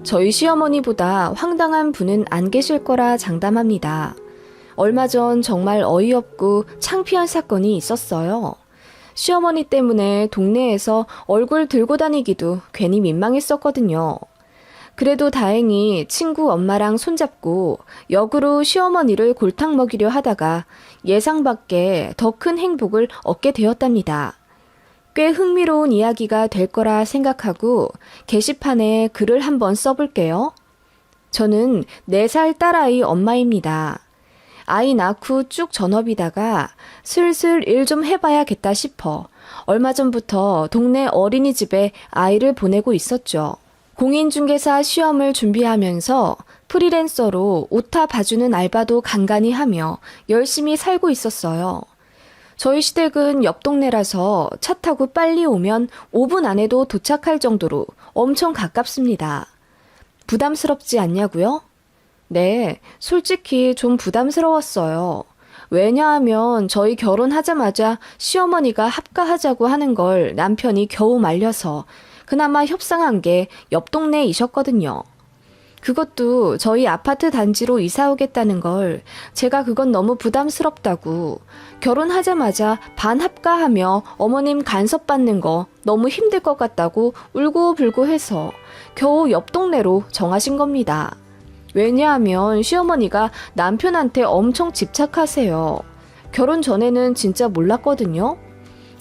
저희 시어머니보다 황당한 분은 안 계실 거라 장담합니다. 얼마 전 정말 어이없고 창피한 사건이 있었어요. 시어머니 때문에 동네에서 얼굴 들고 다니기도 괜히 민망했었거든요. 그래도 다행히 친구 엄마랑 손잡고 역으로 시어머니를 골탕 먹이려 하다가 예상 밖의 더 큰 행복을 얻게 되었답니다. 꽤 흥미로운 이야기가 될 거라 생각하고 게시판에 글을 한번 써볼게요. 저는 4살 딸아이 엄마입니다. 아이 낳고 쭉 전업이다가 슬슬 일 좀 해봐야겠다 싶어 얼마 전부터 동네 어린이집에 아이를 보내고 있었죠. 공인중개사 시험을 준비하면서 프리랜서로 오타 봐주는 알바도 간간히 하며 열심히 살고 있었어요. 저희 시댁은 옆 동네라서 차 타고 빨리 오면 5분 안에도 도착할 정도로 엄청 가깝습니다. 부담스럽지 않냐고요? 네, 솔직히 좀 부담스러웠어요. 왜냐하면 저희 결혼하자마자 시어머니가 합가하자고 하는 걸 남편이 겨우 말려서 그나마 협상한 게 옆 동네이셨거든요. 그것도 저희 아파트 단지로 이사 오겠다는 걸 제가 그건 너무 부담스럽다고 결혼하자마자 반합가하며 어머님 간섭받는 거 너무 힘들 것 같다고 울고불고 해서 겨우 옆 동네로 정하신 겁니다. 왜냐하면 시어머니가 남편한테 엄청 집착하세요. 결혼 전에는 진짜 몰랐거든요.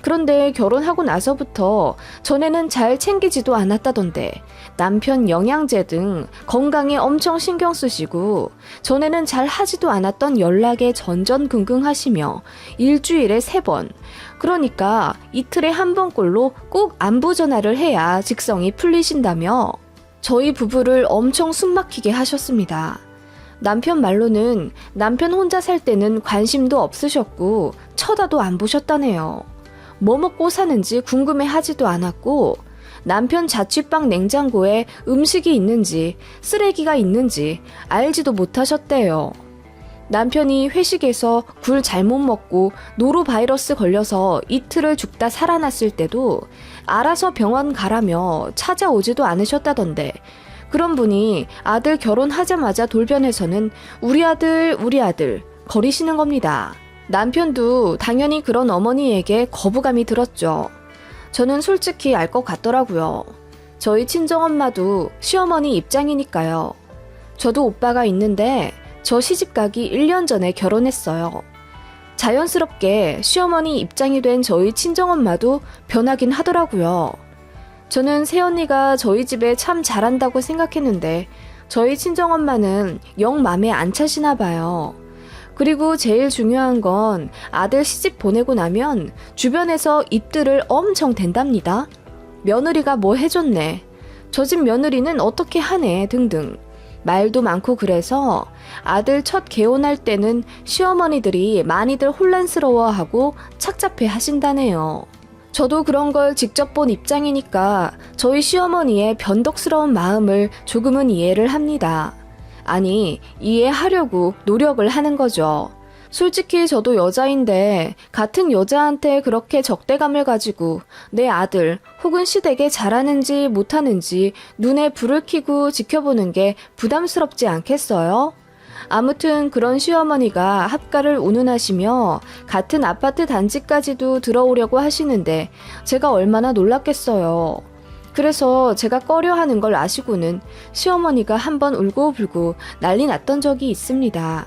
그런데 결혼하고 나서부터 전에는 잘 챙기지도 않았다던데 남편 영양제 등 건강에 엄청 신경 쓰시고 전에는 잘 하지도 않았던 연락에 전전긍긍하시며 일주일에 3번, 그러니까 이틀에 1번꼴로 꼭 안부 전화를 해야 직성이 풀리신다며 저희 부부를 엄청 숨막히게 하셨습니다. 남편 말로는 남편 혼자 살 때는 관심도 없으셨고 쳐다도 안 보셨다네요. 뭐 먹고 사는지 궁금해하지도 않았고 남편 자취방 냉장고에 음식이 있는지 쓰레기가 있는지 알지도 못하셨대요. 남편이 회식에서 굴 잘못 먹고 노로바이러스 걸려서 이틀을 죽다 살아났을 때도 알아서 병원 가라며 찾아오지도 않으셨다던데 그런 분이 아들 결혼하자마자 돌변해서는 우리 아들 거리시는 겁니다. 남편도 당연히 그런 어머니에게 거부감이 들었죠. 저는 솔직히 알 것 같더라고요. 저희 친정엄마도 시어머니 입장이니까요. 저도 오빠가 있는데 저 시집가기 1년 전에 결혼했어요. 자연스럽게 시어머니 입장이 된 저희 친정엄마도 변하긴 하더라고요. 저는 새언니가 저희 집에 참 잘한다고 생각했는데 저희 친정엄마는 영 맘에 안 차시나 봐요. 그리고 제일 중요한 건 아들 시집 보내고 나면 주변에서 입들을 엄청 댄답니다. 며느리가 뭐 해줬네, 저 집 며느리는 어떻게 하네 등등 말도 많고 그래서 아들 첫 개혼할 때는 시어머니들이 많이들 혼란스러워하고 착잡해 하신다네요. 저도 그런 걸 직접 본 입장이니까 저희 시어머니의 변덕스러운 마음을 조금은 이해를 합니다. 아니, 이해하려고 노력을 하는 거죠. 솔직히 저도 여자인데 같은 여자한테 그렇게 적대감을 가지고 내 아들 혹은 시댁에 잘하는지 못하는지 눈에 불을 켜고 지켜보는 게 부담스럽지 않겠어요? 아무튼 그런 시어머니가 합가를 운운하시며 같은 아파트 단지까지도 들어오려고 하시는데 제가 얼마나 놀랐겠어요. 그래서 제가 꺼려하는 걸 아시고는 시어머니가 한번 울고불고 난리 났던 적이 있습니다.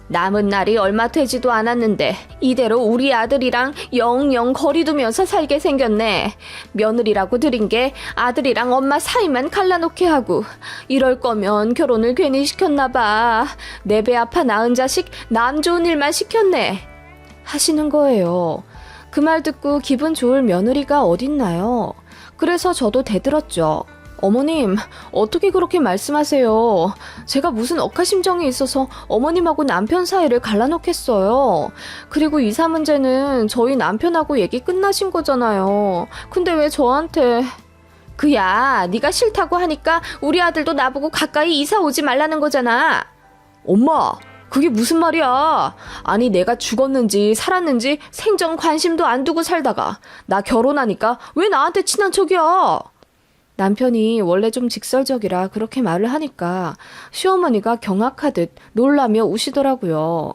남은 날이 얼마 되지도 않았는데 이대로 우리 아들이랑 영영 거리 두면서 살게 생겼네. 며느리라고 들인 게 아들이랑 엄마 사이만 갈라놓게 하고 이럴 거면 결혼을 괜히 시켰나 봐. 내 배 아파 낳은 자식 남 좋은 일만 시켰네 하시는 거예요. 그 말 듣고 기분 좋을 며느리가 어딨나요? 그래서 저도 대들었죠. 어머님, 어떻게 그렇게 말씀하세요? 제가 무슨 억하심정이 있어서 어머님하고 남편 사이를 갈라놓겠어요. 그리고 이사 문제는 저희 남편하고 얘기 끝나신 거잖아요. 근데 왜 저한테... 그야, 네가 싫다고 하니까 우리 아들도 나보고 가까이 이사 오지 말라는 거잖아. 엄마, 그게 무슨 말이야? 아니, 내가 죽었는지 살았는지 생전 관심도 안 두고 살다가 나 결혼하니까 왜 나한테 친한 척이야? 남편이 원래 좀 직설적이라 그렇게 말을 하니까 시어머니가 경악하듯 놀라며 우시더라고요.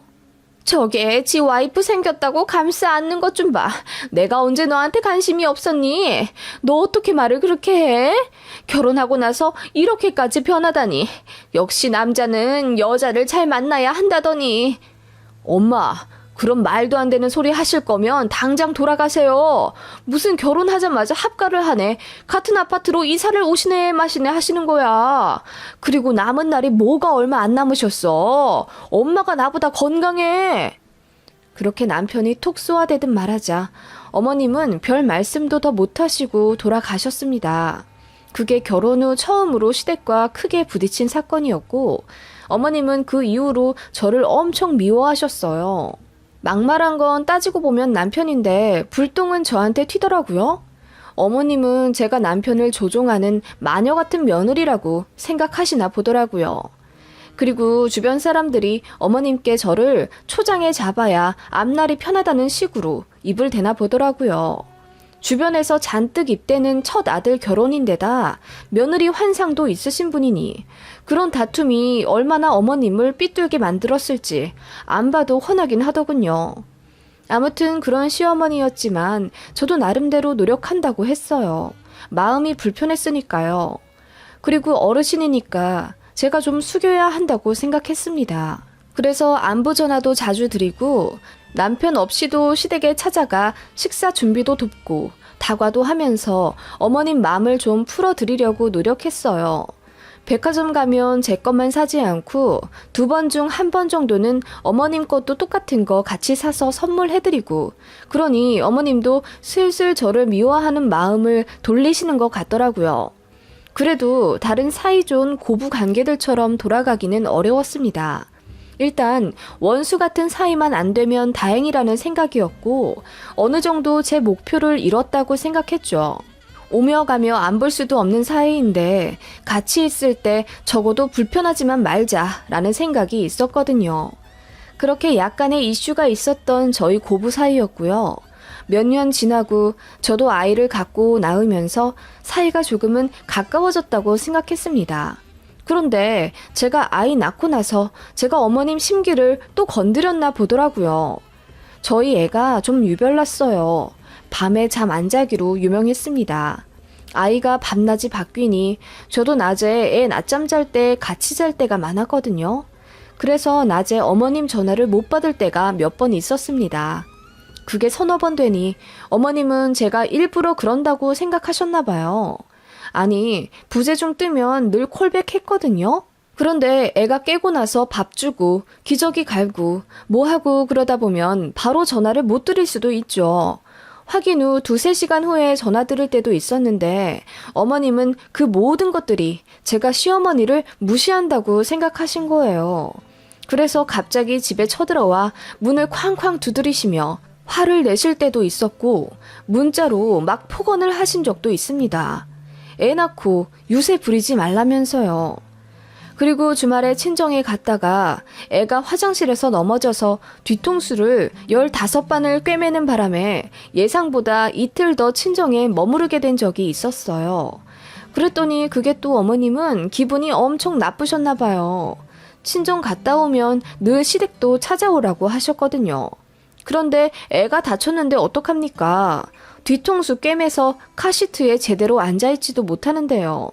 저게 지 와이프 생겼다고 감싸 안는 것 좀 봐. 내가 언제 너한테 관심이 없었니? 너 어떻게 말을 그렇게 해? 결혼하고 나서 이렇게까지 변하다니. 역시 남자는 여자를 잘 만나야 한다더니. 엄마, 그럼 말도 안 되는 소리 하실 거면 당장 돌아가세요. 무슨 결혼하자마자 합가를 하네. 같은 아파트로 이사를 오시네 마시네 하시는 거야. 그리고 남은 날이 뭐가 얼마 안 남으셨어. 엄마가 나보다 건강해. 그렇게 남편이 톡 쏘아대듯 말하자 어머님은 별 말씀도 더 못하시고 돌아가셨습니다. 그게 결혼 후 처음으로 시댁과 크게 부딪힌 사건이었고 어머님은 그 이후로 저를 엄청 미워하셨어요. 막말한 건 따지고 보면 남편인데 불똥은 저한테 튀더라고요. 어머님은 제가 남편을 조종하는 마녀 같은 며느리라고 생각하시나 보더라고요. 그리고 주변 사람들이 어머님께 저를 초장에 잡아야 앞날이 편하다는 식으로 입을 대나 보더라고요. 주변에서 잔뜩 입대는 첫 아들 결혼인데다 며느리 환상도 있으신 분이니 그런 다툼이 얼마나 어머님을 삐뚤게 만들었을지 안 봐도 훤하긴 하더군요. 아무튼 그런 시어머니였지만 저도 나름대로 노력한다고 했어요. 마음이 불편했으니까요. 그리고 어르신이니까 제가 좀 숙여야 한다고 생각했습니다. 그래서 안부 전화도 자주 드리고 남편 없이도 시댁에 찾아가 식사 준비도 돕고 다과도 하면서 어머님 마음을 좀 풀어드리려고 노력했어요. 백화점 가면 제 것만 사지 않고 2번 중 1번 정도는 어머님 것도 똑같은 거 같이 사서 선물해드리고 그러니 어머님도 슬슬 저를 미워하는 마음을 돌리시는 것 같더라고요. 그래도 다른 사이좋은 고부 관계들처럼 돌아가기는 어려웠습니다. 일단 원수 같은 사이만 안 되면 다행이라는 생각이었고 어느 정도 제 목표를 이뤘다고 생각했죠. 오며 가며 안 볼 수도 없는 사이인데 같이 있을 때 적어도 불편하지만 말자라는 생각이 있었거든요. 그렇게 약간의 이슈가 있었던 저희 고부 사이였고요. 몇 년 지나고 저도 아이를 갖고 낳으면서 사이가 조금은 가까워졌다고 생각했습니다. 그런데 제가 아이 낳고 나서 제가 어머님 심기를 또 건드렸나 보더라고요. 저희 애가 좀 유별났어요. 밤에 잠 안 자기로 유명했습니다. 아이가 밤낮이 바뀌니 저도 낮에 애 낮잠 잘 때 같이 잘 때가 많았거든요. 그래서 낮에 어머님 전화를 못 받을 때가 몇 번 있었습니다. 그게 서너 번 되니 어머님은 제가 일부러 그런다고 생각하셨나 봐요. 아니, 부재중 뜨면 늘 콜백했거든요. 그런데 애가 깨고 나서 밥 주고 기저귀 갈고 뭐 하고 그러다 보면 바로 전화를 못 드릴 수도 있죠. 확인 후 2-3시간 후에 전화 드릴 때도 있었는데 어머님은 그 모든 것들이 제가 시어머니를 무시한다고 생각하신 거예요. 그래서 갑자기 집에 쳐들어와 문을 쾅쾅 두드리시며 화를 내실 때도 있었고 문자로 막 폭언을 하신 적도 있습니다. 애 낳고 유세 부리지 말라면서요. 그리고 주말에 친정에 갔다가 애가 화장실에서 넘어져서 뒤통수를 15반을 꿰매는 바람에 예상보다 이틀 더 친정에 머무르게 된 적이 있었어요. 그랬더니 그게 또 어머님은 기분이 엄청 나쁘셨나 봐요. 친정 갔다 오면 늘 시댁도 찾아오라고 하셨거든요. 그런데 애가 다쳤는데 어떡합니까? 뒤통수 꿰매서 카시트에 제대로 앉아있지도 못하는데요.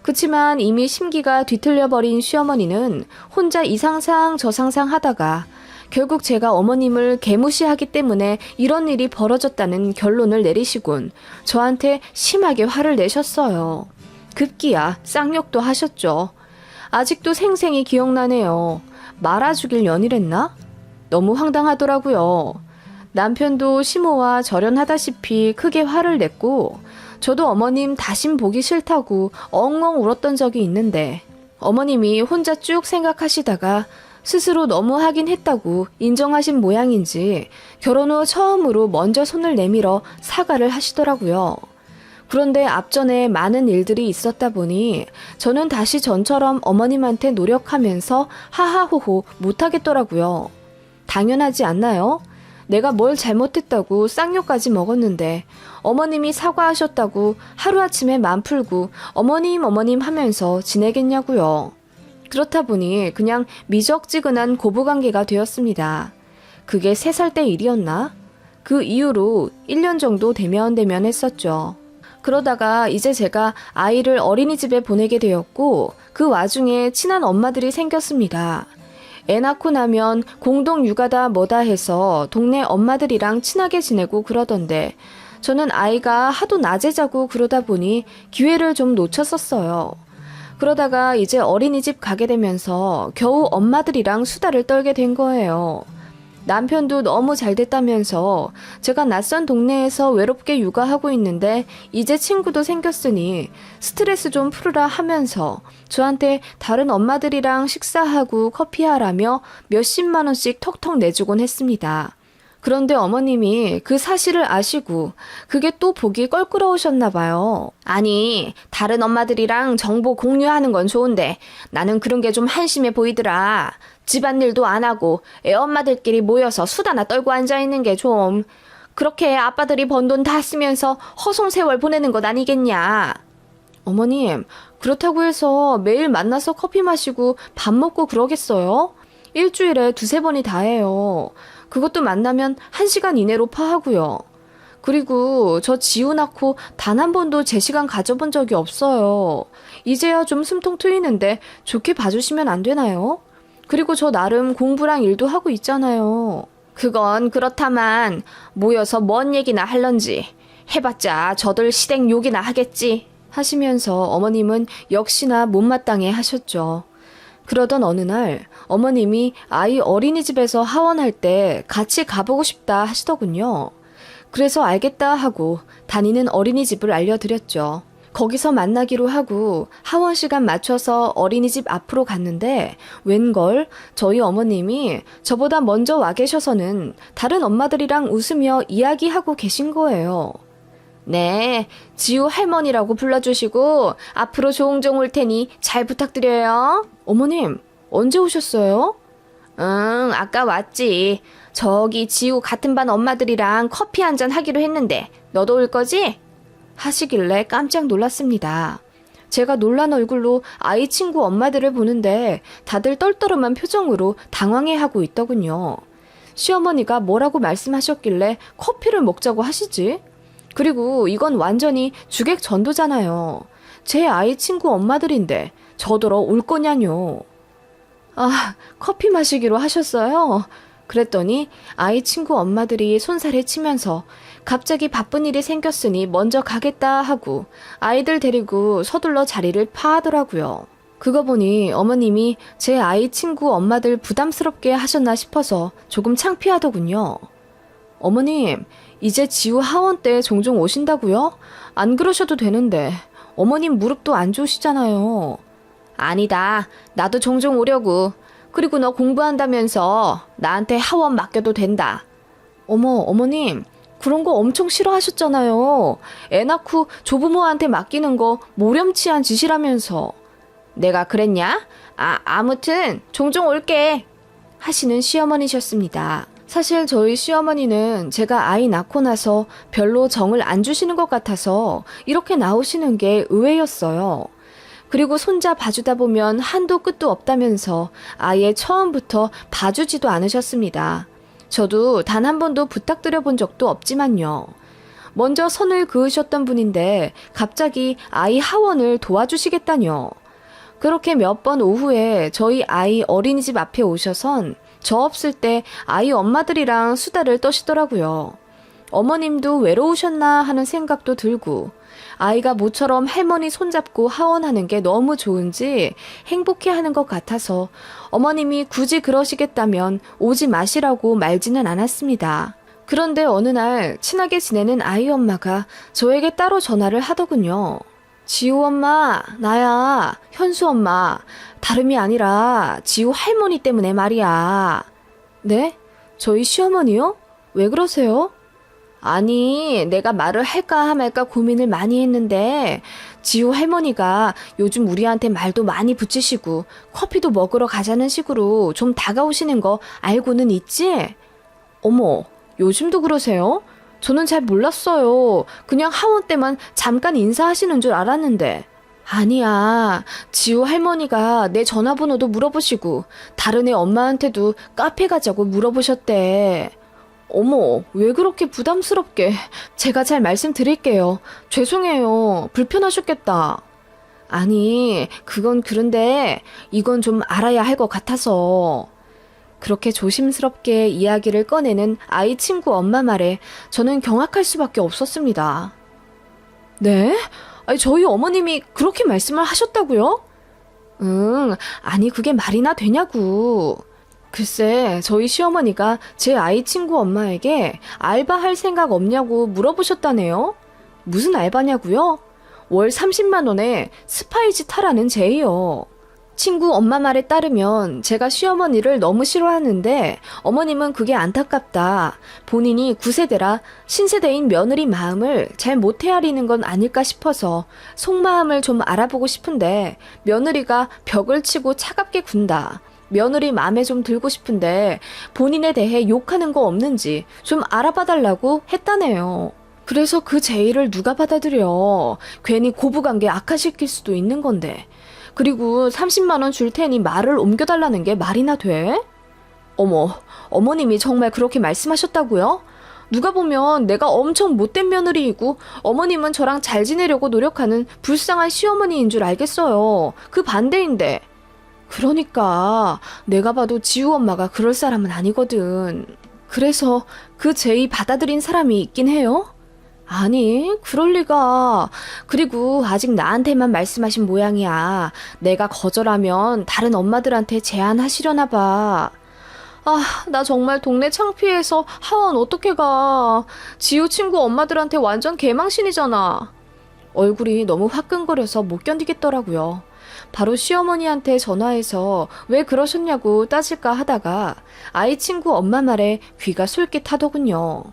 그치만 이미 심기가 뒤틀려버린 시어머니는 혼자 이 상상 저 상상 하다가 결국 제가 어머님을 개무시하기 때문에 이런 일이 벌어졌다는 결론을 내리시곤 저한테 심하게 화를 내셨어요. 급기야 쌍욕도 하셨죠. 아직도 생생히 기억나네요. 말아 죽일 년이랬나? 너무 황당하더라고요. 남편도 시모와 절연하다시피 크게 화를 냈고 저도 어머님 다신 보기 싫다고 엉엉 울었던 적이 있는데 어머님이 혼자 쭉 생각하시다가 스스로 너무 하긴 했다고 인정하신 모양인지 결혼 후 처음으로 먼저 손을 내밀어 사과를 하시더라고요. 그런데 앞전에 많은 일들이 있었다 보니 저는 다시 전처럼 어머님한테 노력하면서 하하호호 못하겠더라고요. 당연하지 않나요? 내가 뭘 잘못했다고 쌍욕까지 먹었는데 어머님이 사과하셨다고 하루아침에 맘 풀고 어머님 하면서 지내겠냐고요. 그렇다 보니 그냥 미적지근한 고부관계가 되었습니다. 그게 3살 때 일이었나? 그 이후로 1년 정도 대면했었죠. 그러다가 이제 제가 아이를 어린이집에 보내게 되었고 그 와중에 친한 엄마들이 생겼습니다. 애 낳고 나면 공동 육아다 뭐다 해서 동네 엄마들이랑 친하게 지내고 그러던데 저는 아이가 하도 낮에 자고 그러다 보니 기회를 좀 놓쳤었어요. 그러다가 이제 어린이집 가게 되면서 겨우 엄마들이랑 수다를 떨게 된 거예요. 남편도 너무 잘 됐다면서 제가 낯선 동네에서 외롭게 육아하고 있는데 이제 친구도 생겼으니 스트레스 좀 풀으라 하면서 저한테 다른 엄마들이랑 식사하고 커피하라며 몇십만 원씩 턱턱 내주곤 했습니다. 그런데 어머님이 그 사실을 아시고 그게 또 보기 껄끄러우셨나 봐요. 아니, 다른 엄마들이랑 정보 공유하는 건 좋은데 나는 그런 게 좀 한심해 보이더라. 집안일도 안 하고 애 엄마들끼리 모여서 수다나 떨고 앉아있는 게 좀 그렇게 아빠들이 번 돈 다 쓰면서 허송세월 보내는 것 아니겠냐. 어머님, 그렇다고 해서 매일 만나서 커피 마시고 밥 먹고 그러겠어요? 일주일에 2-3번이 다예요. 그것도 만나면 1시간 이내로 파하고요. 그리고 저 지우 낳고 단 한 번도 제 시간 가져본 적이 없어요. 이제야 좀 숨통 트이는데 좋게 봐주시면 안 되나요? 그리고 저 나름 공부랑 일도 하고 있잖아요. 그건 그렇다만 모여서 뭔 얘기나 할런지 해봤자 저들 시댁 욕이나 하겠지 하시면서 어머님은 역시나 못마땅해 하셨죠. 그러던 어느 날 어머님이 아이 어린이집에서 하원할 때 같이 가보고 싶다 하시더군요. 그래서 알겠다 하고 다니는 어린이집을 알려드렸죠. 거기서 만나기로 하고 하원 시간 맞춰서 어린이집 앞으로 갔는데 웬걸 저희 어머님이 저보다 먼저 와 계셔서는 다른 엄마들이랑 웃으며 이야기하고 계신 거예요. 네, 지우 할머니라고 불러주시고 앞으로 종종 올 테니 잘 부탁드려요. 어머님, 언제 오셨어요? 아까 왔지. 저기 지우 같은 반 엄마들이랑 커피 한잔 하기로 했는데 너도 올 거지? 하시길래 깜짝 놀랐습니다. 제가 놀란 얼굴로 아이 친구 엄마들을 보는데 다들 떨떠름한 표정으로 당황해하고 있더군요. 시어머니가 뭐라고 말씀하셨길래 커피를 먹자고 하시지? 그리고 이건 완전히 주객 전도잖아요. 제 아이 친구 엄마들인데 저더러 올 거냐뇨. 아, 커피 마시기로 하셨어요? 그랬더니 아이 친구 엄마들이 손살에 치면서 갑자기 바쁜 일이 생겼으니 먼저 가겠다 하고 아이들 데리고 서둘러 자리를 파하더라고요. 그거 보니 어머님이 제 아이 친구 엄마들 부담스럽게 하셨나 싶어서 조금 창피하더군요. 어머님, 이제 지우 하원 때 종종 오신다고요? 안 그러셔도 되는데 어머님 무릎도 안 좋으시잖아요. 아니다. 나도 종종 오려고. 그리고 너 공부한다면서 나한테 하원 맡겨도 된다. 어머님, 그런 거 엄청 싫어하셨잖아요. 애 낳고 조부모한테 맡기는 거 모렴치한 짓이라면서. 내가 그랬냐? 아무튼 종종 올게. 하시는 시어머니셨습니다. 사실 저희 시어머니는 제가 아이 낳고 나서 별로 정을 안 주시는 것 같아서 이렇게 나오시는 게 의외였어요. 그리고 손자 봐주다 보면 한도 끝도 없다면서 아예 처음부터 봐주지도 않으셨습니다. 저도 단 한 번도 부탁드려 본 적도 없지만요. 먼저 선을 그으셨던 분인데 갑자기 아이 하원을 도와주시겠다뇨. 그렇게 몇 번 오후에 저희 아이 어린이집 앞에 오셔선 저 없을 때 아이 엄마들이랑 수다를 떠시더라고요. 어머님도 외로우셨나 하는 생각도 들고 아이가 모처럼 할머니 손잡고 하원하는 게 너무 좋은지 행복해하는 것 같아서 어머님이 굳이 그러시겠다면 오지 마시라고 말지는 않았습니다. 그런데 어느 날 친하게 지내는 아이 엄마가 저에게 따로 전화를 하더군요. 지우 엄마, 나야, 현수 엄마. 다름이 아니라 지우 할머니 때문에 말이야. 네? 저희 시어머니요? 왜 그러세요? 아니, 내가 말을 할까 말까 고민을 많이 했는데 지우 할머니가 요즘 우리한테 말도 많이 붙이시고 커피도 먹으러 가자는 식으로 좀 다가오시는 거 알고는 있지? 어머, 요즘도 그러세요? 저는 잘 몰랐어요. 그냥 하원 때만 잠깐 인사하시는 줄 알았는데. 아니야. 지우 할머니가 내 전화번호도 물어보시고 다른 애 엄마한테도 카페 가자고 물어보셨대. 어머, 왜 그렇게 부담스럽게. 제가 잘 말씀드릴게요. 죄송해요. 불편하셨겠다. 아니, 그건 그런데 이건 좀 알아야 할 것 같아서. 그렇게 조심스럽게 이야기를 꺼내는 아이 친구 엄마 말에 저는 경악할 수밖에 없었습니다. 네? 아니, 저희 어머님이 그렇게 말씀을 하셨다고요? 응, 아니 그게 말이나 되냐고. 글쎄, 저희 시어머니가 제 아이 친구 엄마에게 알바할 생각 없냐고 물어보셨다네요. 무슨 알바냐고요? 월 30만 원에 스파이지 타라는 제의요. 친구 엄마 말에 따르면 제가 시어머니를 너무 싫어하는데 어머님은 그게 안타깝다. 본인이 9세대라 신세대인 며느리 마음을 잘 못 헤아리는 건 아닐까 싶어서 속마음을 좀 알아보고 싶은데 며느리가 벽을 치고 차갑게 군다. 며느리 마음에 좀 들고 싶은데 본인에 대해 욕하는 거 없는지 좀 알아봐달라고 했다네요. 그래서 그 제의를 누가 받아들여. 괜히 고부관계 악화시킬 수도 있는 건데. 그리고 30만 원 줄 테니 말을 옮겨달라는 게 말이나 돼? 어머, 어머님이 정말 그렇게 말씀하셨다고요? 누가 보면 내가 엄청 못된 며느리이고 어머님은 저랑 잘 지내려고 노력하는 불쌍한 시어머니인 줄 알겠어요. 그 반대인데. 그러니까 내가 봐도 지우 엄마가 그럴 사람은 아니거든. 그래서 그 제의 받아들인 사람이 있긴 해요? 아니, 그럴 리가. 그리고 아직 나한테만 말씀하신 모양이야. 내가 거절하면 다른 엄마들한테 제안하시려나 봐. 아, 나 정말 동네 창피해서 하원 어떻게 가. 지우 친구 엄마들한테 완전 개망신이잖아. 얼굴이 너무 화끈거려서 못 견디겠더라고요. 바로 시어머니한테 전화해서 왜 그러셨냐고 따질까 하다가 아이 친구 엄마 말에 귀가 솔깃하더군요.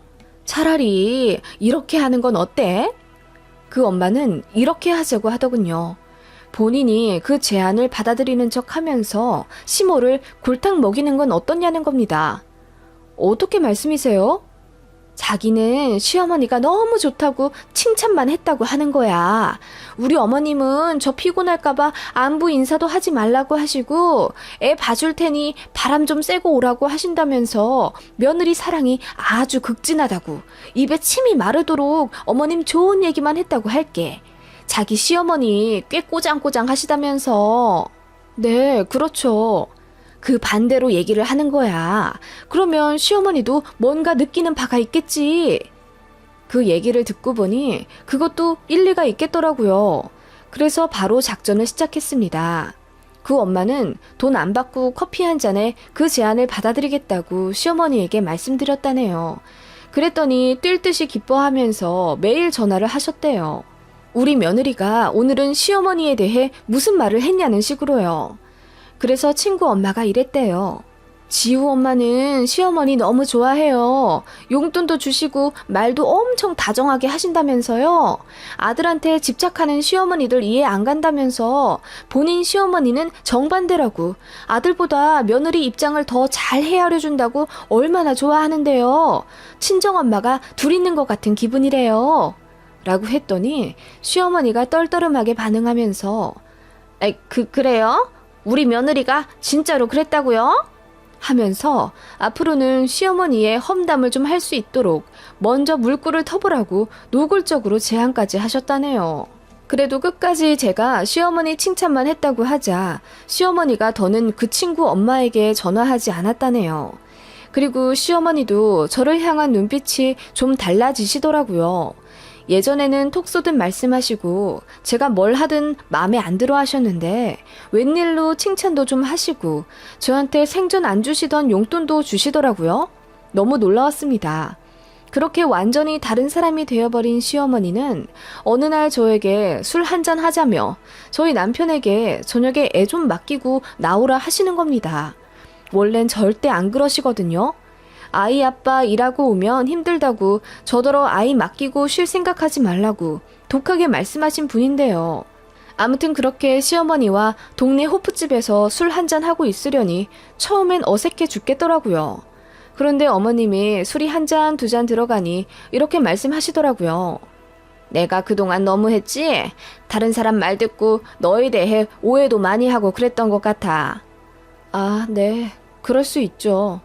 차라리 이렇게 하는 건 어때? 그 엄마는 이렇게 하자고 하더군요. 본인이 그 제안을 받아들이는 척 하면서 시모를 골탕 먹이는 건 어떻냐는 겁니다. 어떻게 말씀이세요? 자기는 시어머니가 너무 좋다고 칭찬만 했다고 하는 거야. 우리 어머님은 저 피곤할까봐 안부 인사도 하지 말라고 하시고 애 봐줄 테니 바람 좀 쐬고 오라고 하신다면서 며느리 사랑이 아주 극진하다고 입에 침이 마르도록 어머님 좋은 얘기만 했다고 할게. 자기 시어머니 꽤 꼬장꼬장 하시다면서. 네, 그렇죠. 그 반대로 얘기를 하는 거야. 그러면 시어머니도 뭔가 느끼는 바가 있겠지. 그 얘기를 듣고 보니 그것도 일리가 있겠더라고요. 그래서 바로 작전을 시작했습니다. 그 엄마는 돈 안 받고 커피 한 잔에 그 제안을 받아들이겠다고 시어머니에게 말씀드렸다네요. 그랬더니 뛸 듯이 기뻐하면서 매일 전화를 하셨대요. 우리 며느리가 오늘은 시어머니에 대해 무슨 말을 했냐는 식으로요. 그래서 친구 엄마가 이랬대요. 지우 엄마는 시어머니 너무 좋아해요. 용돈도 주시고 말도 엄청 다정하게 하신다면서요. 아들한테 집착하는 시어머니들 이해 안 간다면서 본인 시어머니는 정반대라고 아들보다 며느리 입장을 더 잘 헤아려 준다고 얼마나 좋아하는데요. 친정엄마가 둘 있는 것 같은 기분이래요. 라고 했더니 시어머니가 떨떠름하게 반응하면서 그래요? 우리 며느리가 진짜로 그랬다고요? 하면서 앞으로는 시어머니의 험담을 좀 할 수 있도록 먼저 물꼬를 터보라고 노골적으로 제안까지 하셨다네요. 그래도 끝까지 제가 시어머니 칭찬만 했다고 하자 시어머니가 더는 그 친구 엄마에게 전화하지 않았다네요. 그리고 시어머니도 저를 향한 눈빛이 좀 달라지시더라고요. 예전에는 톡 쏘듯 말씀하시고 제가 뭘 하든 마음에 안 들어 하셨는데 웬일로 칭찬도 좀 하시고 저한테 생전 안 주시던 용돈도 주시더라고요. 너무 놀라웠습니다. 그렇게 완전히 다른 사람이 되어버린 시어머니는 어느 날 저에게 술 한잔 하자며 저희 남편에게 저녁에 애 좀 맡기고 나오라 하시는 겁니다. 원래는 절대 안 그러시거든요. 아이 아빠 일하고 오면 힘들다고 저더러 아이 맡기고 쉴 생각하지 말라고 독하게 말씀하신 분인데요. 아무튼 그렇게 시어머니와 동네 호프집에서 술 한잔하고 있으려니 처음엔 어색해 죽겠더라고요. 그런데 어머님이 술이 한 잔, 두 잔 들어가니 이렇게 말씀하시더라고요. 내가 그동안 너무했지? 다른 사람 말 듣고 너에 대해 오해도 많이 하고 그랬던 것 같아. 아, 네. 그럴 수 있죠.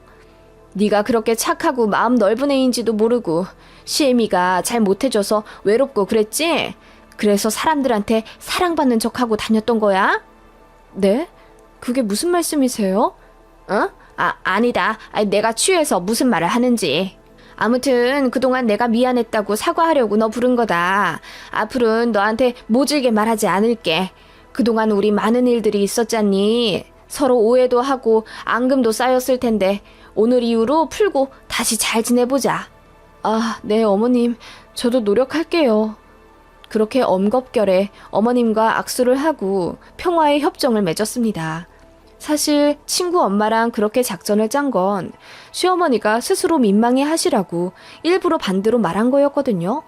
네가 그렇게 착하고 마음 넓은 애인지도 모르고 시애미가 잘 못해줘서 외롭고 그랬지? 그래서 사람들한테 사랑받는 척하고 다녔던 거야? 네? 그게 무슨 말씀이세요? 어? 아니다. 내가 취해서 무슨 말을 하는지. 아무튼 그동안 내가 미안했다고 사과하려고 너 부른 거다. 앞으로는 너한테 모질게 말하지 않을게. 그동안 우리 많은 일들이 있었잖니. 서로 오해도 하고 앙금도 쌓였을 텐데 오늘 이후로 풀고 다시 잘 지내보자. 아, 네, 어머님. 저도 노력할게요. 그렇게 엄겁결에 어머님과 악수를 하고 평화의 협정을 맺었습니다. 사실 친구 엄마랑 그렇게 작전을 짠 건 시어머니가 스스로 민망해 하시라고 일부러 반대로 말한 거였거든요.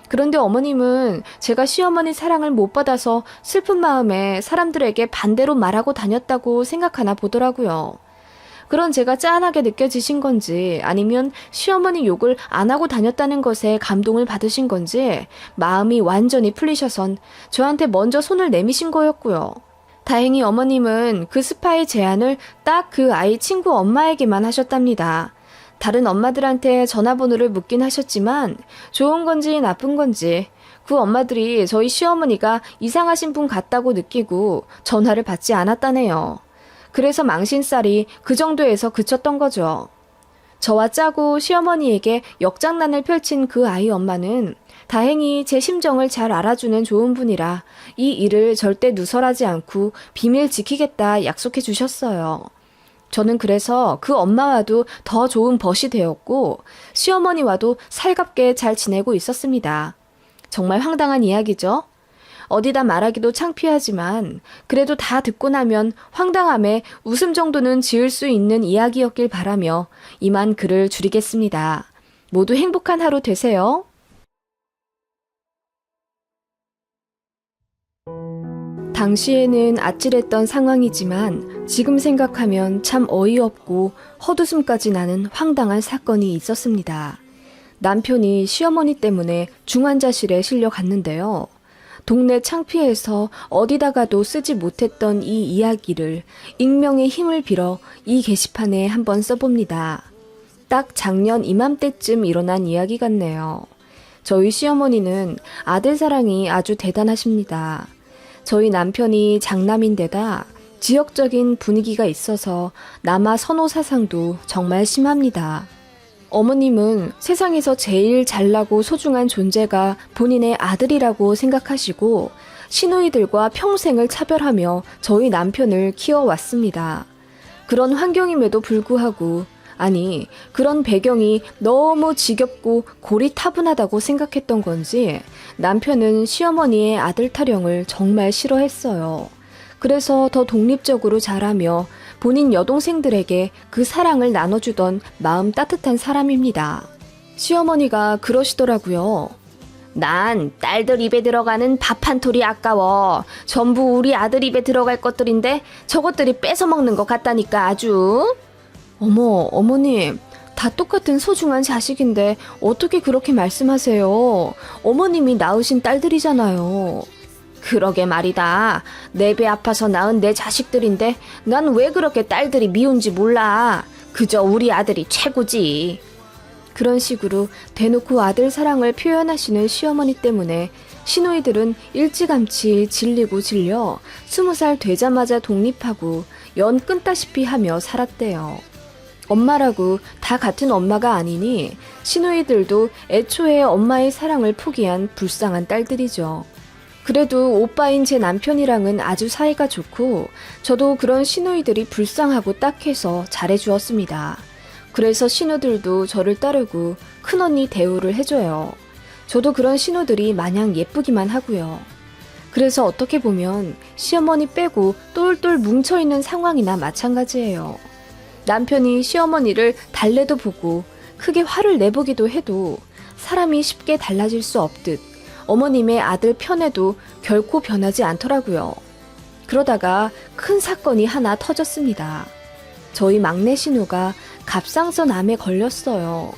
그런데 어머님은 제가 시어머니 사랑을 못 받아서 슬픈 마음에 사람들에게 반대로 말하고 다녔다고 생각하나 보더라고요. 그런 제가 짠하게 느껴지신 건지 아니면 시어머니 욕을 안 하고 다녔다는 것에 감동을 받으신 건지 마음이 완전히 풀리셔선 저한테 먼저 손을 내미신 거였고요. 다행히 어머님은 그 스파의 제안을 딱 그 아이 친구 엄마에게만 하셨답니다. 다른 엄마들한테 전화번호를 묻긴 하셨지만 좋은 건지 나쁜 건지 그 엄마들이 저희 시어머니가 이상하신 분 같다고 느끼고 전화를 받지 않았다네요. 그래서 망신살이 그 정도에서 그쳤던 거죠. 저와 짜고 시어머니에게 역장난을 펼친 그 아이 엄마는 다행히 제 심정을 잘 알아주는 좋은 분이라 이 일을 절대 누설하지 않고 비밀 지키겠다 약속해 주셨어요. 저는 그래서 그 엄마와도 더 좋은 벗이 되었고 시어머니와도 살갑게 잘 지내고 있었습니다. 정말 황당한 이야기죠? 어디다 말하기도 창피하지만 그래도 다 듣고 나면 황당함에 웃음 정도는 지을 수 있는 이야기였길 바라며 이만 글을 줄이겠습니다. 모두 행복한 하루 되세요. 당시에는 아찔했던 상황이지만 지금 생각하면 참 어이없고 헛웃음까지 나는 황당한 사건이 있었습니다. 남편이 시어머니 때문에 중환자실에 실려갔는데요. 동네 창피해서 어디다가도 쓰지 못했던 이 이야기를 익명의 힘을 빌어 이 게시판에 한번 써봅니다. 딱 작년 이맘때쯤 일어난 이야기 같네요. 저희 시어머니는 아들 사랑이 아주 대단하십니다. 저희 남편이 장남인데다 지역적인 분위기가 있어서 남아 선호 사상도 정말 심합니다. 어머님은 세상에서 제일 잘나고 소중한 존재가 본인의 아들이라고 생각하시고 시누이들과 평생을 차별하며 저희 남편을 키워왔습니다. 그런 환경임에도 불구하고 그런 배경이 너무 지겹고 고리타분하다고 생각했던 건지 남편은 시어머니의 아들 타령을 정말 싫어했어요. 그래서 더 독립적으로 자라며 본인 여동생들에게 그 사랑을 나눠주던 마음 따뜻한 사람입니다. 시어머니가 그러시더라고요. 난 딸들 입에 들어가는 밥 한 톨이 아까워. 전부 우리 아들 입에 들어갈 것들인데 저것들이 뺏어 먹는 것 같다니까 아주. 어머, 어머님, 다 똑같은 소중한 자식인데 어떻게 그렇게 말씀하세요? 어머님이 낳으신 딸들이잖아요. 그러게 말이다. 내 배 아파서 낳은 내 자식들인데 난 왜 그렇게 딸들이 미운지 몰라. 그저 우리 아들이 최고지. 그런 식으로 대놓고 아들 사랑을 표현하시는 시어머니 때문에 시누이들은 일찌감치 질리고 질려 20살 되자마자 독립하고 연 끊다시피 하며 살았대요. 엄마라고 다 같은 엄마가 아니니 시누이들도 애초에 엄마의 사랑을 포기한 불쌍한 딸들이죠. 그래도 오빠인 제 남편이랑은 아주 사이가 좋고 저도 그런 시누이들이 불쌍하고 딱해서 잘해주었습니다. 그래서 시누들도 저를 따르고 큰언니 대우를 해줘요. 저도 그런 시누들이 마냥 예쁘기만 하고요. 그래서 어떻게 보면 시어머니 빼고 똘똘 뭉쳐있는 상황이나 마찬가지예요. 남편이 시어머니를 달래도 보고 크게 화를 내보기도 해도 사람이 쉽게 달라질 수 없듯 어머님의 아들 편에도 결코 변하지 않더라고요. 그러다가 큰 사건이 하나 터졌습니다. 저희 막내 신우가 갑상선 암에 걸렸어요.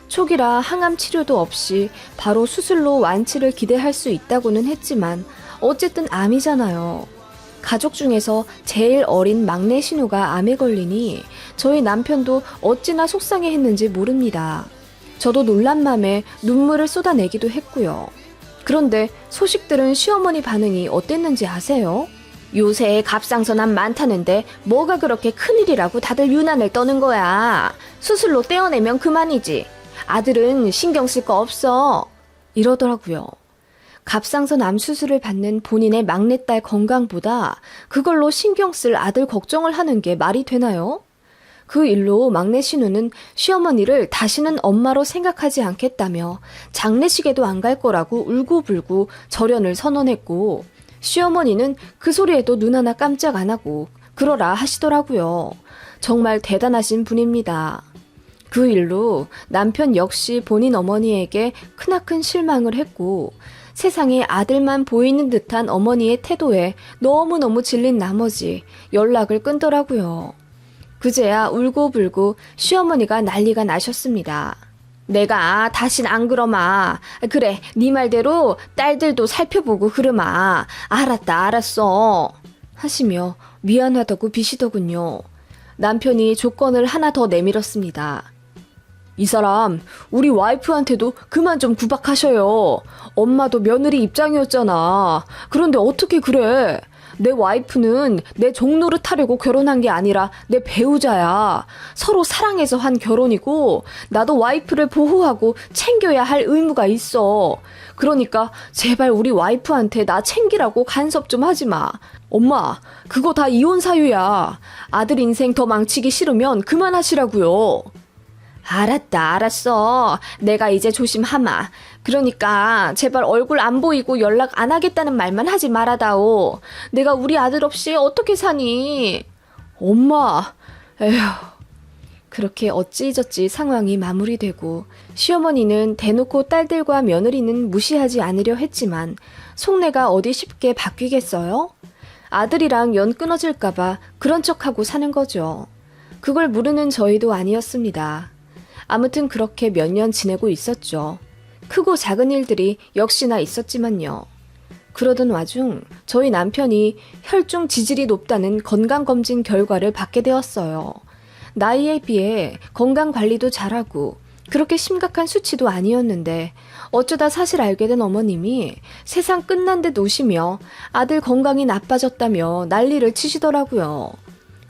초기라 항암 치료도 없이 바로 수술로 완치를 기대할 수 있다고는 했지만 어쨌든 암이잖아요. 가족 중에서 제일 어린 막내 신우가 암에 걸리니 저희 남편도 어찌나 속상해했는지 모릅니다. 저도 놀란 맘에 눈물을 쏟아내기도 했고요. 그런데 소식 들은 시어머니 반응이 어땠는지 아세요? 요새 갑상선암 많다는데 뭐가 그렇게 큰일이라고 다들 유난을 떠는 거야. 수술로 떼어내면 그만이지. 아들은 신경 쓸 거 없어. 이러더라고요. 갑상선 암 수술을 받는 본인의 막내딸 건강보다 그걸로 신경 쓸 아들 걱정을 하는 게 말이 되나요? 그 일로 막내 신우는 시어머니를 다시는 엄마로 생각하지 않겠다며 장례식에도 안 갈 거라고 울고불고 절연을 선언했고, 시어머니는 그 소리에도 눈 하나 깜짝 안 하고 그러라 하시더라고요. 정말 대단하신 분입니다. 그 일로 남편 역시 본인 어머니에게 크나큰 실망을 했고, 세상에 아들만 보이는 듯한 어머니의 태도에 너무너무 질린 나머지 연락을 끊더라고요. 그제야 울고불고 시어머니가 난리가 나셨습니다. 내가 다신 안 그러마. 그래, 네 말대로 딸들도 살펴보고 그러마. 알았다, 알았어. 하시며 미안하다고 비시더군요. 남편이 조건을 하나 더 내밀었습니다. 이 사람, 우리 와이프한테도 그만 좀 구박하셔요. 엄마도 며느리 입장이었잖아. 그런데 어떻게 그래? 내 와이프는 내 종노릇 하려고 결혼한 게 아니라 내 배우자야. 서로 사랑해서 한 결혼이고 나도 와이프를 보호하고 챙겨야 할 의무가 있어. 그러니까 제발 우리 와이프한테 나 챙기라고 간섭 좀 하지 마. 엄마, 그거 다 이혼 사유야. 아들 인생 더 망치기 싫으면 그만하시라고요. 알았다, 알았어. 내가 이제 조심하마. 그러니까 제발 얼굴 안 보이고 연락 안 하겠다는 말만 하지 말아다오. 내가 우리 아들 없이 어떻게 사니? 엄마, 에휴. 그렇게 어찌저찌 상황이 마무리되고 시어머니는 대놓고 딸들과 며느리는 무시하지 않으려 했지만 속내가 어디 쉽게 바뀌겠어요? 아들이랑 연 끊어질까봐 그런 척하고 사는 거죠. 그걸 모르는 저희도 아니었습니다. 아무튼 그렇게 몇 년 지내고 있었죠. 크고 작은 일들이 역시나 있었지만요. 그러던 와중 저희 남편이 혈중 지질이 높다는 건강검진 결과를 받게 되었어요. 나이에 비해 건강관리도 잘하고 그렇게 심각한 수치도 아니었는데 어쩌다 사실 알게 된 어머님이 세상 끝난 듯 우시며 아들 건강이 나빠졌다며 난리를 치시더라고요.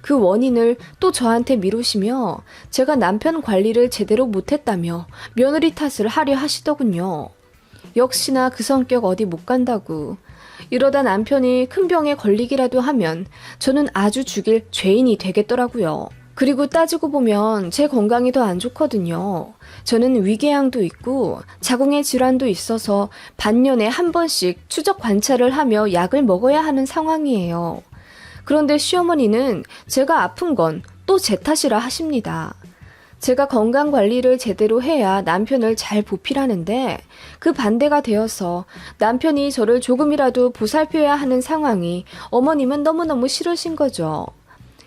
그 원인을 또 저한테 미루시며 제가 남편 관리를 제대로 못했다며 며느리 탓을 하려 하시더군요. 역시나 그 성격 어디 못 간다고. 이러다 남편이 큰 병에 걸리기라도 하면 저는 아주 죽일 죄인이 되겠더라고요. 그리고 따지고 보면 제 건강이 더 안 좋거든요. 저는 위궤양도 있고 자궁의 질환도 있어서 반년에 한 번씩 추적 관찰을 하며 약을 먹어야 하는 상황이에요. 그런데 시어머니는 제가 아픈 건 또 제 탓이라 하십니다. 제가 건강관리를 제대로 해야 남편을 잘 보필하는데 그 반대가 되어서 남편이 저를 조금이라도 보살펴야 하는 상황이 어머님은 너무너무 싫으신 거죠.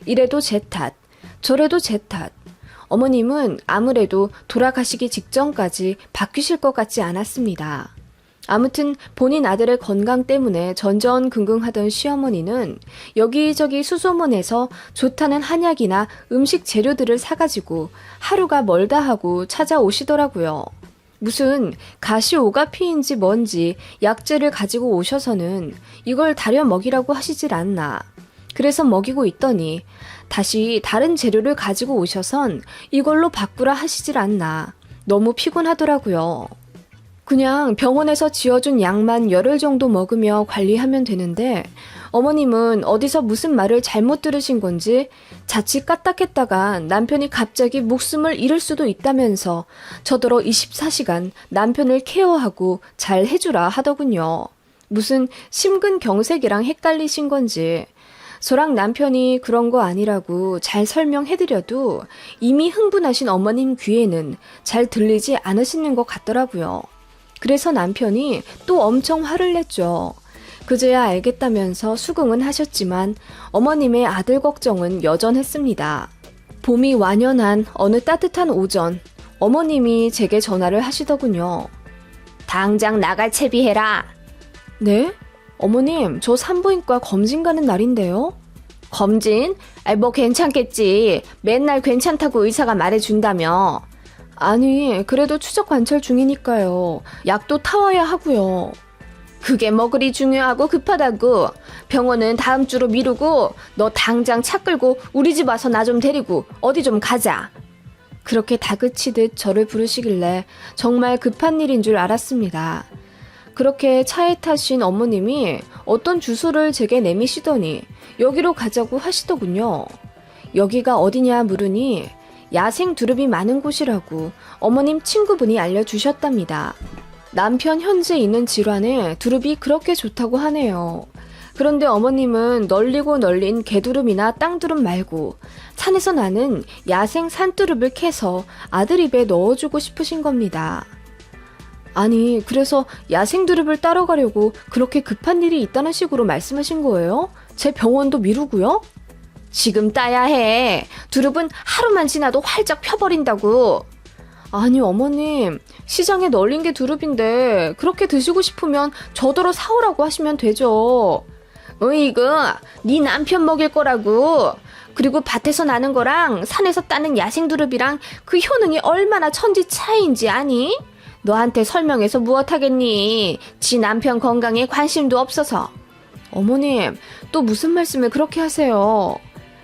이래도 제 탓, 저래도 제 탓. 어머님은 아무래도 돌아가시기 직전까지 바뀌실 것 같지 않았습니다. 아무튼 본인 아들의 건강 때문에 전전긍긍하던 시어머니는 여기저기 수소문해서 좋다는 한약이나 음식 재료들을 사가지고 하루가 멀다 하고 찾아오시더라고요. 무슨 가시오가피인지 뭔지 약재를 가지고 오셔서는 이걸 다려 먹이라고 하시질 않나. 그래서 먹이고 있더니 다시 다른 재료를 가지고 오셔선 이걸로 바꾸라 하시질 않나. 너무 피곤하더라고요. 그냥 병원에서 지어준 약만 열흘 정도 먹으며 관리하면 되는데 어머님은 어디서 무슨 말을 잘못 들으신 건지 자칫 까딱했다가 남편이 갑자기 목숨을 잃을 수도 있다면서 저더러 24시간 남편을 케어하고 잘 해주라 하더군요. 무슨 심근경색이랑 헷갈리신 건지 저랑 남편이 그런 거 아니라고 잘 설명해드려도 이미 흥분하신 어머님 귀에는 잘 들리지 않으시는 것 같더라고요. 그래서 남편이 또 엄청 화를 냈죠. 그제야 알겠다면서 수긍은 하셨지만 어머님의 아들 걱정은 여전했습니다. 봄이 완연한 어느 따뜻한 오전, 어머님이 제게 전화를 하시더군요. 당장 나갈 채비해라. 네? 어머님, 저 산부인과 검진 가는 날인데요. 검진? 뭐 괜찮겠지. 맨날 괜찮다고 의사가 말해준다며. 아니, 그래도 추적 관찰 중이니까요. 약도 타와야 하고요. 그게 뭐 그리 중요하고 급하다고. 병원은 다음 주로 미루고 너 당장 차 끌고 우리 집 와서 나 좀 데리고 어디 좀 가자. 그렇게 다그치듯 저를 부르시길래 정말 급한 일인 줄 알았습니다. 그렇게 차에 타신 어머님이 어떤 주소를 제게 내미시더니 여기로 가자고 하시더군요. 여기가 어디냐 물으니 야생 두릅이 많은 곳이라고 어머님 친구분이 알려주셨답니다. 남편 현재 있는 질환에 두릅이 그렇게 좋다고 하네요. 그런데 어머님은 널리고 널린 개두릅이나 땅두릅 말고 산에서 나는 야생 산두릅을 캐서 아들 입에 넣어주고 싶으신 겁니다. 아니, 그래서 야생 두릅을 따러 가려고 그렇게 급한 일이 있다는 식으로 말씀하신 거예요? 제 병원도 미루고요? 지금 따야 해. 두릅은 하루만 지나도 활짝 펴버린다고. 아니, 어머님, 시장에 널린 게 두릅인데 그렇게 드시고 싶으면 저더러 사오라고 하시면 되죠. 으이구, 네 남편 먹일 거라고. 그리고 밭에서 나는 거랑 산에서 따는 야생 두릅이랑 그 효능이 얼마나 천지 차이인지 아니? 너한테 설명해서 무엇하겠니? 지 남편 건강에 관심도 없어서. 어머님, 또 무슨 말씀을 그렇게 하세요?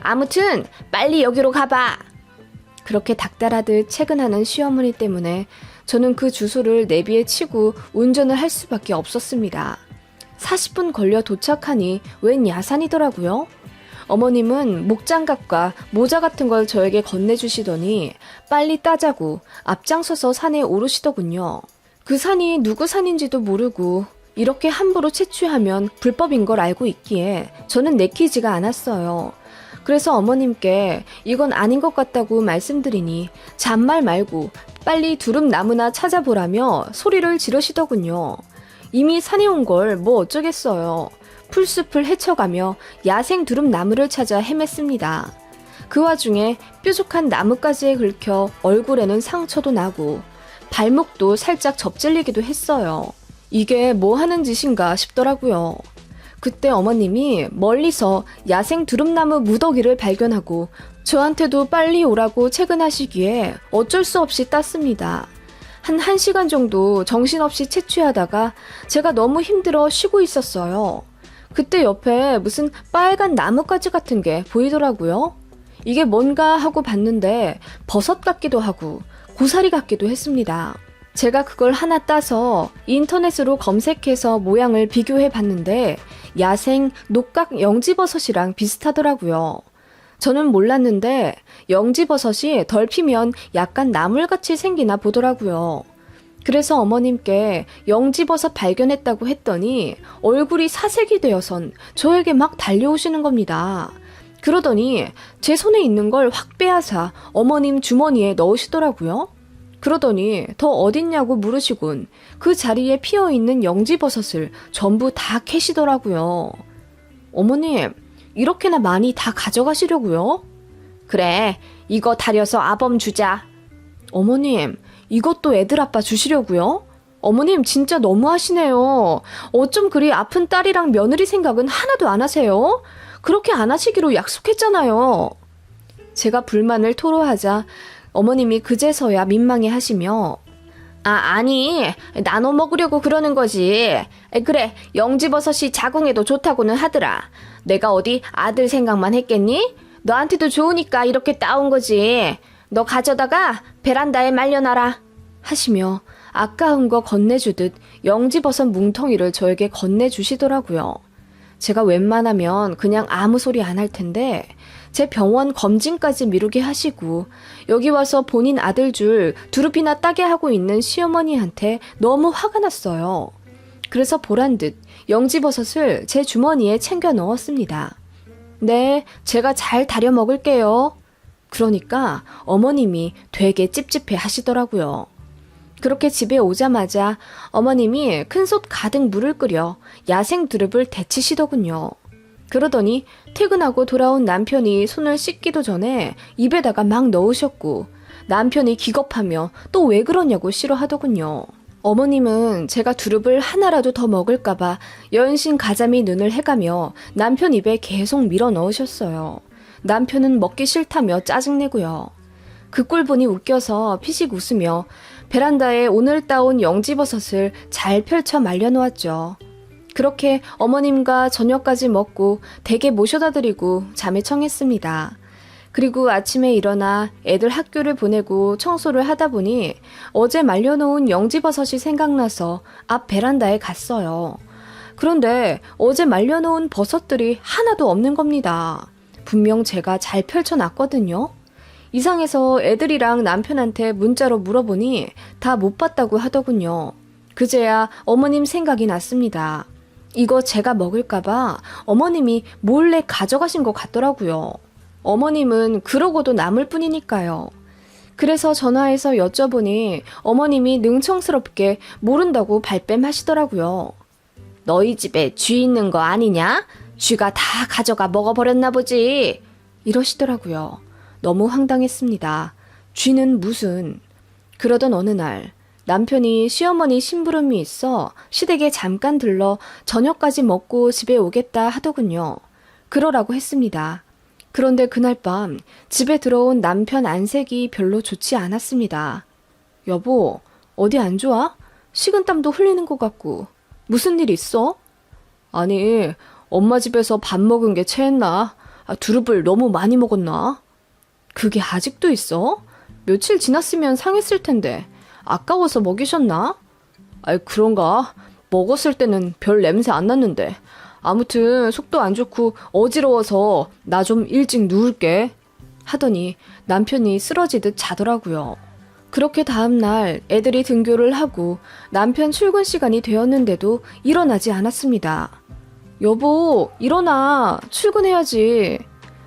아무튼 빨리 여기로 가봐. 그렇게 닥달하듯 채근하는 시어머니 때문에 저는 그 주소를 내비에 치고 운전을 할 수밖에 없었습니다. 40분 걸려 도착하니 웬 야산이더라고요. 어머님은 목장갑과 모자 같은 걸 저에게 건네주시더니 빨리 따자고 앞장서서 산에 오르시더군요. 그 산이 누구 산인지도 모르고 이렇게 함부로 채취하면 불법인 걸 알고 있기에 저는 내키지가 않았어요. 그래서 어머님께 이건 아닌 것 같다고 말씀드리니 잔말 말고 빨리 두릅나무나 찾아보라며 소리를 지르시더군요. 이미 산에 온 걸 뭐 어쩌겠어요. 풀숲을 헤쳐가며 야생 두릅나무를 찾아 헤맸습니다. 그 와중에 뾰족한 나뭇가지에 긁혀 얼굴에는 상처도 나고 발목도 살짝 접질리기도 했어요. 이게 뭐 하는 짓인가 싶더라고요. 그때 어머님이 멀리서 야생 두릅나무 무더기를 발견하고 저한테도 빨리 오라고 채근하시기에 어쩔 수 없이 땄습니다. 한 1시간 정도 정신없이 채취하다가 제가 너무 힘들어 쉬고 있었어요. 그때 옆에 무슨 빨간 나뭇가지 같은 게 보이더라고요. 이게 뭔가 하고 봤는데 버섯 같기도 하고 고사리 같기도 했습니다. 제가 그걸 하나 따서 인터넷으로 검색해서 모양을 비교해 봤는데 야생 녹각 영지버섯이랑 비슷하더라고요. 저는 몰랐는데 영지버섯이 덜 피면 약간 나물같이 생기나 보더라고요. 그래서 어머님께 영지버섯 발견했다고 했더니 얼굴이 사색이 되어선 저에게 막 달려오시는 겁니다. 그러더니 제 손에 있는 걸 확 빼앗아 어머님 주머니에 넣으시더라고요. 그러더니 더 어딨냐고 물으시곤 그 자리에 피어있는 영지버섯을 전부 다 캐시더라고요. 어머님, 이렇게나 많이 다 가져가시려고요? 그래, 이거 다려서 아범 주자. 어머님, 이것도 애들 아빠 주시려고요? 어머님 진짜 너무하시네요. 어쩜 그리 아픈 딸이랑 며느리 생각은 하나도 안 하세요? 그렇게 안 하시기로 약속했잖아요. 제가 불만을 토로하자 어머님이 그제서야 민망해 하시며 아니 나눠 먹으려고 그러는 거지. 그래 영지버섯이 자궁에도 좋다고는 하더라. 내가 어디 아들 생각만 했겠니? 너한테도 좋으니까 이렇게 따온 거지. 너 가져다가 베란다에 말려놔라 하시며 아까운 거 건네주듯 영지버섯 뭉텅이를 저에게 건네주시더라고요. 제가 웬만하면 그냥 아무 소리 안 할 텐데 제 병원 검진까지 미루게 하시고 여기 와서 본인 아들 줄 두릅이나 따게 하고 있는 시어머니한테 너무 화가 났어요. 그래서 보란듯 영지버섯을 제 주머니에 챙겨 넣었습니다. 네, 제가 잘 다려 먹을게요. 그러니까 어머님이 되게 찝찝해 하시더라고요. 그렇게 집에 오자마자 어머님이 큰솥 가득 물을 끓여 야생 두릅을 데치시더군요. 그러더니 퇴근하고 돌아온 남편이 손을 씻기도 전에 입에다가 막 넣으셨고 남편이 기겁하며 또 왜 그러냐고 싫어하더군요. 어머님은 제가 두릅을 하나라도 더 먹을까봐 연신 가자미 눈을 해가며 남편 입에 계속 밀어 넣으셨어요. 남편은 먹기 싫다며 짜증내고요. 그 꼴 보니 웃겨서 피식 웃으며 베란다에 오늘 따온 영지버섯을 잘 펼쳐 말려놓았죠. 그렇게 어머님과 저녁까지 먹고 댁에 모셔다 드리고 잠에 청했습니다. 그리고 아침에 일어나 애들 학교를 보내고 청소를 하다 보니 어제 말려놓은 영지버섯이 생각나서 앞 베란다에 갔어요. 그런데 어제 말려놓은 버섯들이 하나도 없는 겁니다. 분명 제가 잘 펼쳐놨거든요. 이상해서 애들이랑 남편한테 문자로 물어보니 다 못 봤다고 하더군요. 그제야 어머님 생각이 났습니다. 이거 제가 먹을까봐 어머님이 몰래 가져가신 것 같더라고요. 어머님은 그러고도 남을 뿐이니까요. 그래서 전화해서 여쭤보니 어머님이 능청스럽게 모른다고 발뺌하시더라고요. 너희 집에 쥐 있는 거 아니냐? 쥐가 다 가져가 먹어버렸나 보지. 이러시더라고요. 너무 황당했습니다. 쥐는 무슨. 그러던 어느 날 남편이 시어머니 심부름이 있어 시댁에 잠깐 들러 저녁까지 먹고 집에 오겠다 하더군요. 그러라고 했습니다. 그런데 그날 밤 집에 들어온 남편 안색이 별로 좋지 않았습니다. 여보, 어디 안 좋아? 식은땀도 흘리는 것 같고. 무슨 일 있어? 아니, 엄마 집에서 밥 먹은 게 체했나? 두릅을 너무 많이 먹었나? 그게 아직도 있어? 며칠 지났으면 상했을 텐데. 아까워서 먹이셨나? 그런가? 먹었을 때는 별 냄새 안 났는데. 아무튼 속도 안 좋고 어지러워서 나 좀 일찍 누울게 하더니 남편이 쓰러지듯 자더라고요. 그렇게 다음날 애들이 등교를 하고 남편 출근 시간이 되었는데도 일어나지 않았습니다. 여보, 일어나. 출근해야지.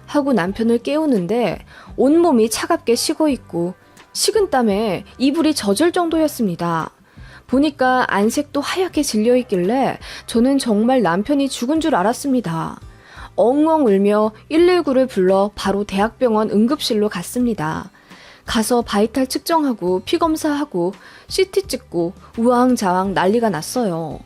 하고 남편을 깨우는데 온몸이 차갑게 식어 있고 식은땀에 이불이 젖을 정도였습니다. 보니까 안색도 하얗게 질려 있길래 저는 정말 남편이 죽은 줄 알았습니다. 엉엉 울며 119를 불러 바로 대학병원 응급실로 갔습니다. 가서 바이탈 측정하고 피 검사하고 CT 찍고 우왕좌왕 난리가 났어요.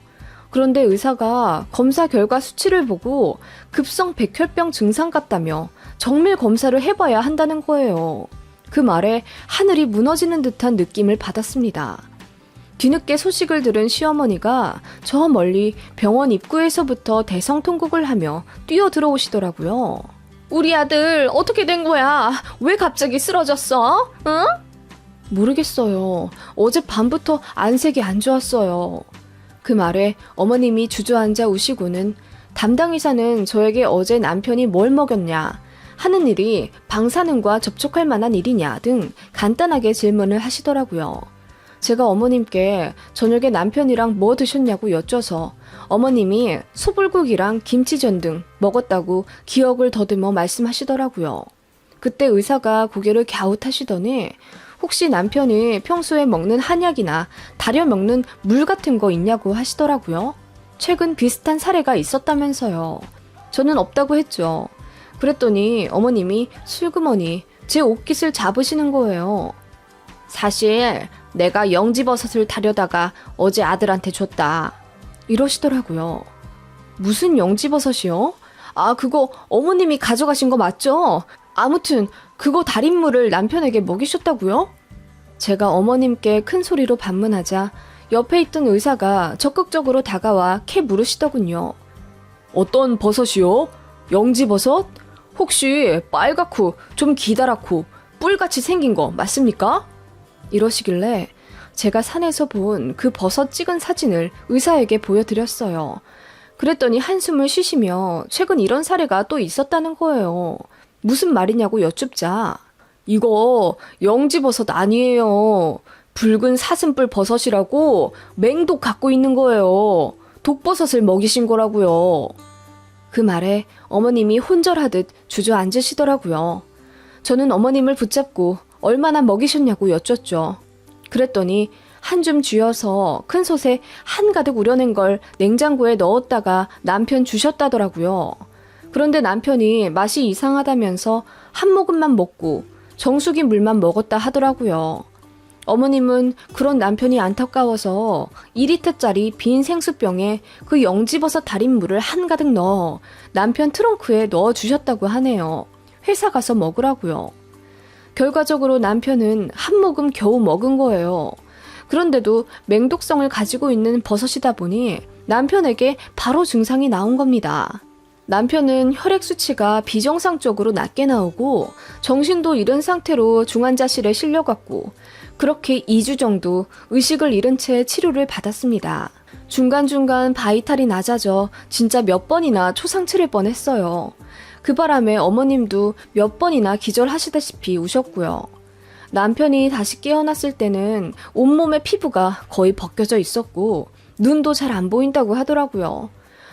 그런데 의사가 검사 결과 수치를 보고 급성 백혈병 증상 같다며 정밀 검사를 해봐야 한다는 거예요. 그 말에 하늘이 무너지는 듯한 느낌을 받았습니다. 뒤늦게 소식을 들은 시어머니가 저 멀리 병원 입구에서부터 대성통곡을 하며 뛰어 들어오시더라고요. 우리 아들 어떻게 된 거야? 왜 갑자기 쓰러졌어? 응? 모르겠어요. 어제 밤부터 안색이 안 좋았어요. 그 말에 어머님이 주저앉아 우시고는 담당 의사는 저에게 어제 남편이 뭘 먹였냐, 하는 일이 방사능과 접촉할 만한 일이냐 등 간단하게 질문을 하시더라고요. 제가 어머님께 저녁에 남편이랑 뭐 드셨냐고 여쭤서 어머님이 소불고기랑 김치전 등 먹었다고 기억을 더듬어 말씀하시더라고요. 그때 의사가 고개를 갸웃하시더니 혹시 남편이 평소에 먹는 한약이나 다려 먹는 물 같은 거 있냐고 하시더라고요. 최근 비슷한 사례가 있었다면서요. 저는 없다고 했죠. 그랬더니 어머님이 슬그머니 제 옷깃을 잡으시는 거예요. 사실 내가 영지버섯을 타려다가 어제 아들한테 줬다. 이러시더라고요. 무슨 영지버섯이요? 그거 어머님이 가져가신 거 맞죠? 아무튼 그거 달인 물을 남편에게 먹이셨다고요? 제가 어머님께 큰 소리로 반문하자 옆에 있던 의사가 적극적으로 다가와 캐 물으시더군요. 어떤 버섯이요? 영지버섯? 혹시 빨갛고 좀 기다랗고 뿔같이 생긴 거 맞습니까? 이러시길래 제가 산에서 본 그 버섯 찍은 사진을 의사에게 보여드렸어요. 그랬더니 한숨을 쉬시며 최근 이런 사례가 또 있었다는 거예요. 무슨 말이냐고 여쭙자 이거 영지버섯 아니에요. 붉은 사슴뿔 버섯이라고 맹독 갖고 있는 거예요. 독버섯을 먹이신 거라고요. 그 말에 어머님이 혼절하듯 주저앉으시더라고요. 저는 어머님을 붙잡고 얼마나 먹이셨냐고 여쭙죠. 그랬더니 한 줌 쥐어서 큰 솥에 한가득 우려낸 걸 냉장고에 넣었다가 남편 주셨다더라고요. 그런데 남편이 맛이 이상하다면서 한 모금만 먹고 정수기 물만 먹었다 하더라고요. 어머님은 그런 남편이 안타까워서 2리터짜리 빈 생수병에 그 영지버섯 달인 물을 한가득 넣어 남편 트렁크에 넣어주셨다고 하네요. 회사 가서 먹으라고요. 결과적으로 남편은 한 모금 겨우 먹은 거예요. 그런데도 맹독성을 가지고 있는 버섯이다 보니 남편에게 바로 증상이 나온 겁니다. 남편은 혈액 수치가 비정상적으로 낮게 나오고 정신도 잃은 상태로 중환자실에 실려갔고 그렇게 2주 정도 의식을 잃은 채 치료를 받았습니다. 중간중간 바이탈이 낮아져 진짜 몇 번이나 초상 치를 뻔했어요. 그 바람에 어머님도 몇 번이나 기절하시다시피 우셨고요. 남편이 다시 깨어났을 때는 온몸의 피부가 거의 벗겨져 있었고 눈도 잘 안 보인다고 하더라고요.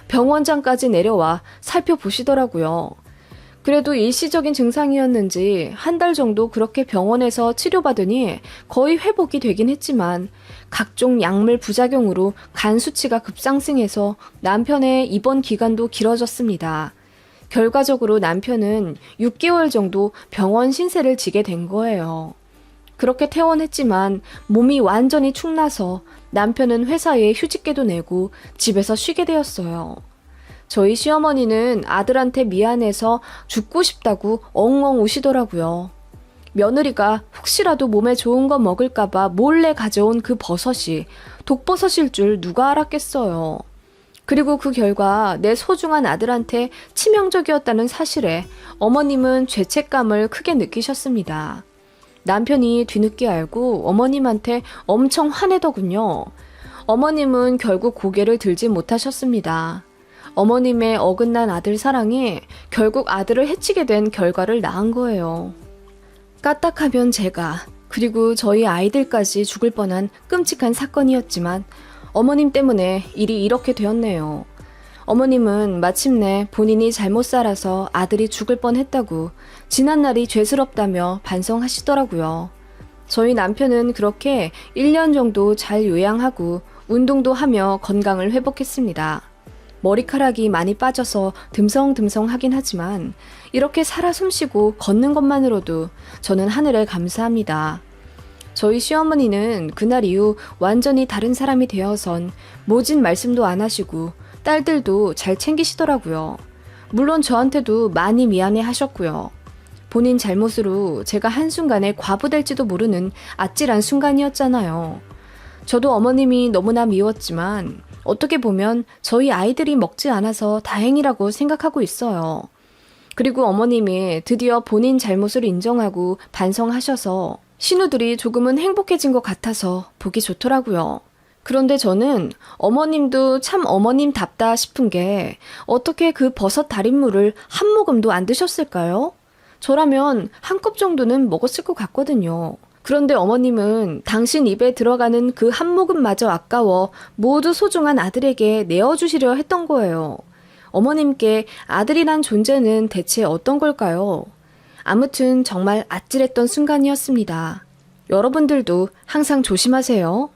병원장까지 내려와 살펴보시더라고요. 그래도 일시적인 증상이었는지 한 달 정도 그렇게 병원에서 치료받으니 거의 회복이 되긴 했지만 각종 약물 부작용으로 간 수치가 급상승해서 남편의 입원 기간도 길어졌습니다. 결과적으로 남편은 6개월 정도 병원 신세를 지게 된 거예요. 그렇게 퇴원했지만 몸이 완전히 축나서 남편은 회사에 휴직계도 내고 집에서 쉬게 되었어요. 저희 시어머니는 아들한테 미안해서 죽고 싶다고 엉엉 우시더라고요. 며느리가 혹시라도 몸에 좋은 거 먹을까봐 몰래 가져온 그 버섯이 독버섯일 줄 누가 알았겠어요. 그리고 그 결과 내 소중한 아들한테 치명적이었다는 사실에 어머님은 죄책감을 크게 느끼셨습니다. 남편이 뒤늦게 알고 어머님한테 엄청 화내더군요. 어머님은 결국 고개를 들지 못하셨습니다. 어머님의 어긋난 아들 사랑이 결국 아들을 해치게 된 결과를 낳은 거예요. 까딱하면 제가 그리고 저희 아이들까지 죽을 뻔한 끔찍한 사건이었지만 어머님 때문에 일이 이렇게 되었네요. 어머님은 마침내 본인이 잘못 살아서 아들이 죽을 뻔했다고 지난날이 죄스럽다며 반성하시더라고요. 저희 남편은 그렇게 1년 정도 잘 요양하고 운동도 하며 건강을 회복했습니다. 머리카락이 많이 빠져서 듬성듬성하긴 하지만 이렇게 살아 숨쉬고 걷는 것만으로도 저는 하늘에 감사합니다. 저희 시어머니는 그날 이후 완전히 다른 사람이 되어선 모진 말씀도 안 하시고 딸들도 잘 챙기시더라고요. 물론 저한테도 많이 미안해 하셨고요. 본인 잘못으로 제가 한순간에 과부될지도 모르는 아찔한 순간이었잖아요. 저도 어머님이 너무나 미웠지만 어떻게 보면 저희 아이들이 먹지 않아서 다행이라고 생각하고 있어요. 그리고 어머님이 드디어 본인 잘못을 인정하고 반성하셔서 신우들이 조금은 행복해진 것 같아서 보기 좋더라고요. 그런데 저는 어머님도 참 어머님답다 싶은 게 어떻게 그 버섯 달인물을 한 모금도 안 드셨을까요? 저라면 한 컵 정도는 먹었을 것 같거든요. 그런데 어머님은 당신 입에 들어가는 그 한 모금마저 아까워 모두 소중한 아들에게 내어주시려 했던 거예요. 어머님께 아들이란 존재는 대체 어떤 걸까요? 아무튼 정말 아찔했던 순간이었습니다. 여러분들도 항상 조심하세요.